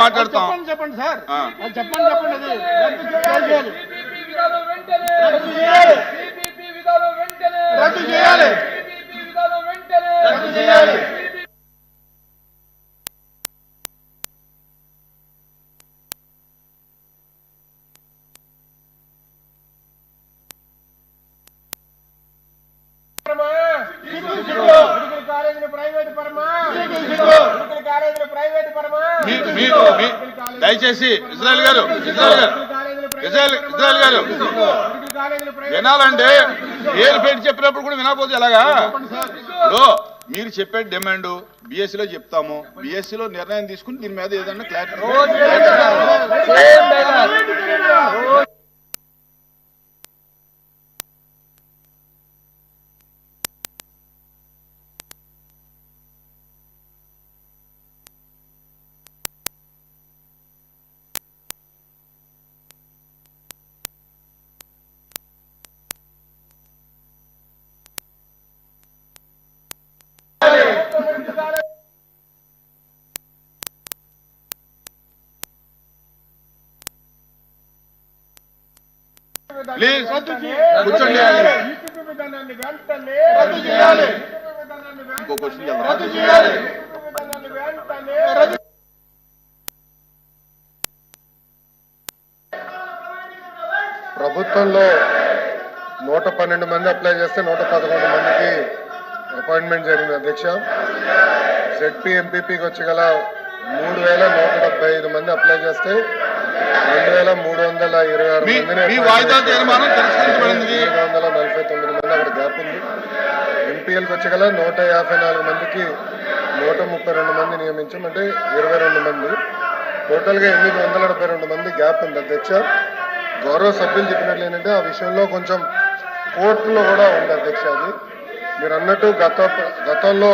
మాట్లాడతాం. చెప్పండి సార్, చెప్పండి రద్దు చేయాలి. దయచేసి ఇజ్రాయెల్ గారు వినాలంటే పేరు పెట్టి చెప్పినప్పుడు కూడా వినకపోతే ఎలాగా? మీరు చెప్పే డిమాండ్ బిఎస్సీలో చెప్తాము, బిఎస్సీలో నిర్ణయం తీసుకుని దీని మీద ఏదన్నా క్లారిటీ. ప్లీజ్ కూర్చోండి. ఇంకో క్వశ్చన్ ప్రభుత్వంలో 112 మంది అప్లై చేస్తే 111 మందికి అపాయింట్మెంట్ జరిగింది అధ్యక్ష. జెడ్పీ ఎంపీపీకి వచ్చి గల 3175 మంది అప్లై చేస్తే 2326 మందిని 249 మంది అక్కడ గ్యాప్ ఉంది. ఎంపీఎల్కి వచ్చి గల 154 మందికి 132 మంది నియమించాం, అంటే 22 మంది. టోటల్గా 872 మంది గ్యాప్ ఉంది అధ్యక్ష. గౌరవ సభ్యులు చెప్పినట్లు ఏంటంటే ఆ విషయంలో కొంచెం కోర్టులో కూడా ఉంది అధ్యక్ష. అది మీరు అన్నట్టు గతంలో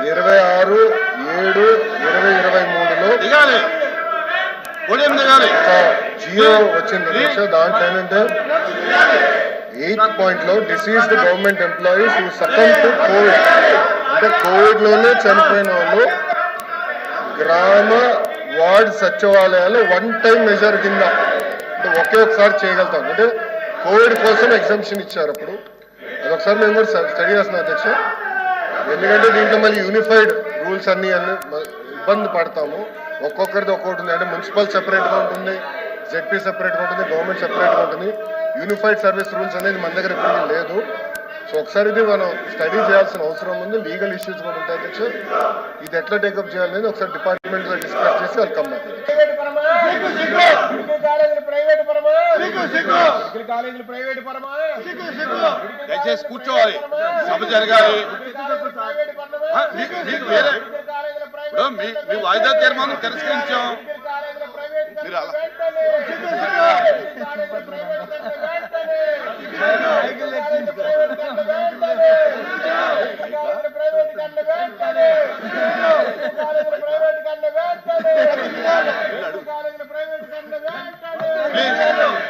26/7/2023లో జియో వచ్చింది అధ్యక్ష. దాంట్లో ఏంటంటే 8th పాయింట్లో deceased government employees who succumb to Covid, అంటే కోవిడ్ లోనే చనిపోయిన వాళ్ళు గ్రామ వార్డ్ సచివాలయాలు 1 టైం మెజర్ కింద అంటే ఒకసారి చేయగలుగుతాం. అంటే కోవిడ్ కోసం ఎగ్జామ్షన్ ఇచ్చారు. అప్పుడు అదొకసారి మేము కూడా స్టడీ చేస్తున్నాం అధ్యక్ష. ఎందుకంటే దీంట్లో మళ్ళీ యూనిఫైడ్ రూల్స్ అన్ని ఇబ్బంది పడతాము. ఒక్కొక్కరిది ఒక్కొక్కటి ఉంది. అంటే మున్సిపల్ సెపరేట్గా ఉంటుంది, జెడ్పీ సెపరేట్గా ఉంటుంది, గవర్నమెంట్ సెపరేట్గా ఉంటుంది. యూనిఫైడ్ సర్వీస్ రూల్స్ అనేది మన దగ్గర ఇప్పుడు లేదు. సో ఒకసారి ఇది మనం స్టడీ చేయాల్సిన అవసరం ఉంది. లీగల్ ఇష్యూస్ కూడా ఉంటాయి అధ్యక్ష. ఇది ఎట్లా టేకప్ చేయాలనేది ఒకసారి డిపార్ట్మెంట్లో డిస్కస్ చేసి వెల్కమ్ బ్యాక్. దయచేసి కూర్చోవాలి, సభ జరగాలి. మీ వాయిదా తీర్మానం తిరస్కరించాం. మీరు అలా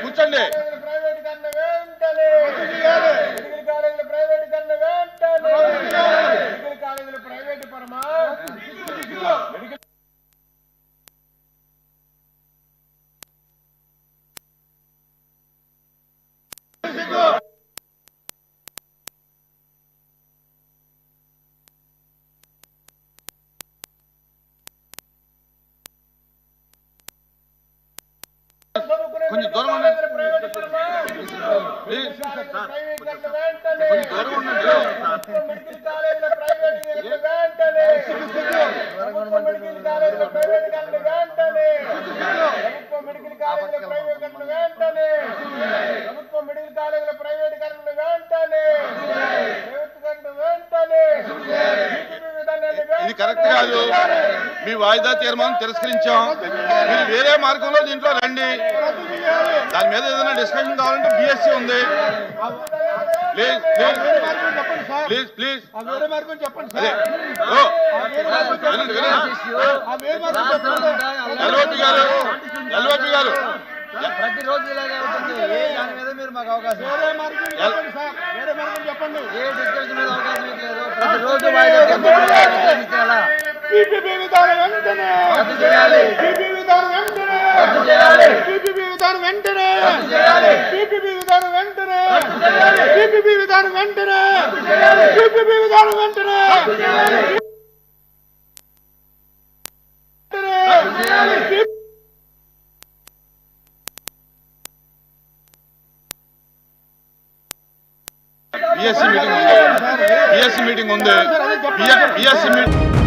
కూర్చోండి. కొంచెం దూరం ఉండండి. ఇది కరెక్ట్ కాదు. మీ వాయిదా తీర్మానం తిరస్కరించాం. మీరు వేరే మార్గంలో దీంట్లో రండి. దాని మీద ఏదైనా డిస్కషన్ కావాలంటే బిఎస్సీ ఉంది. ప్లీజ్ ప్లీజ్ ప్లీజ్ ఎల్ఓపి గారు ప్రతిరోజు ఇలాగే అవుతుంది. దాని మీద మీరు మాకు అవకాశం చెప్పండి. ఏ డిస్కషన్ మీద అవకాశం లేదు. ప్రతిరోజు పీపీపీ విధానం వెంటనే రద్దు చేయాలి. పీపీపీ విధానం వెంటనే రద్దు చేయాలి. పీపీపీ విధానం వెంటనే రద్దు చేయాలి. పీపీపీ విధానం వెంటనే రద్దు చేయాలి. పీపీపీ విధానం వెంటనే రద్దు చేయాలి. పీపీపీ విధానం వెంటనే రద్దు చేయాలి. రద్దు చేయాలి. బిఎస్సి మీటింగ్ ఉంది. బిఎస్సి మీటింగ్ ఉంది. BSc meeting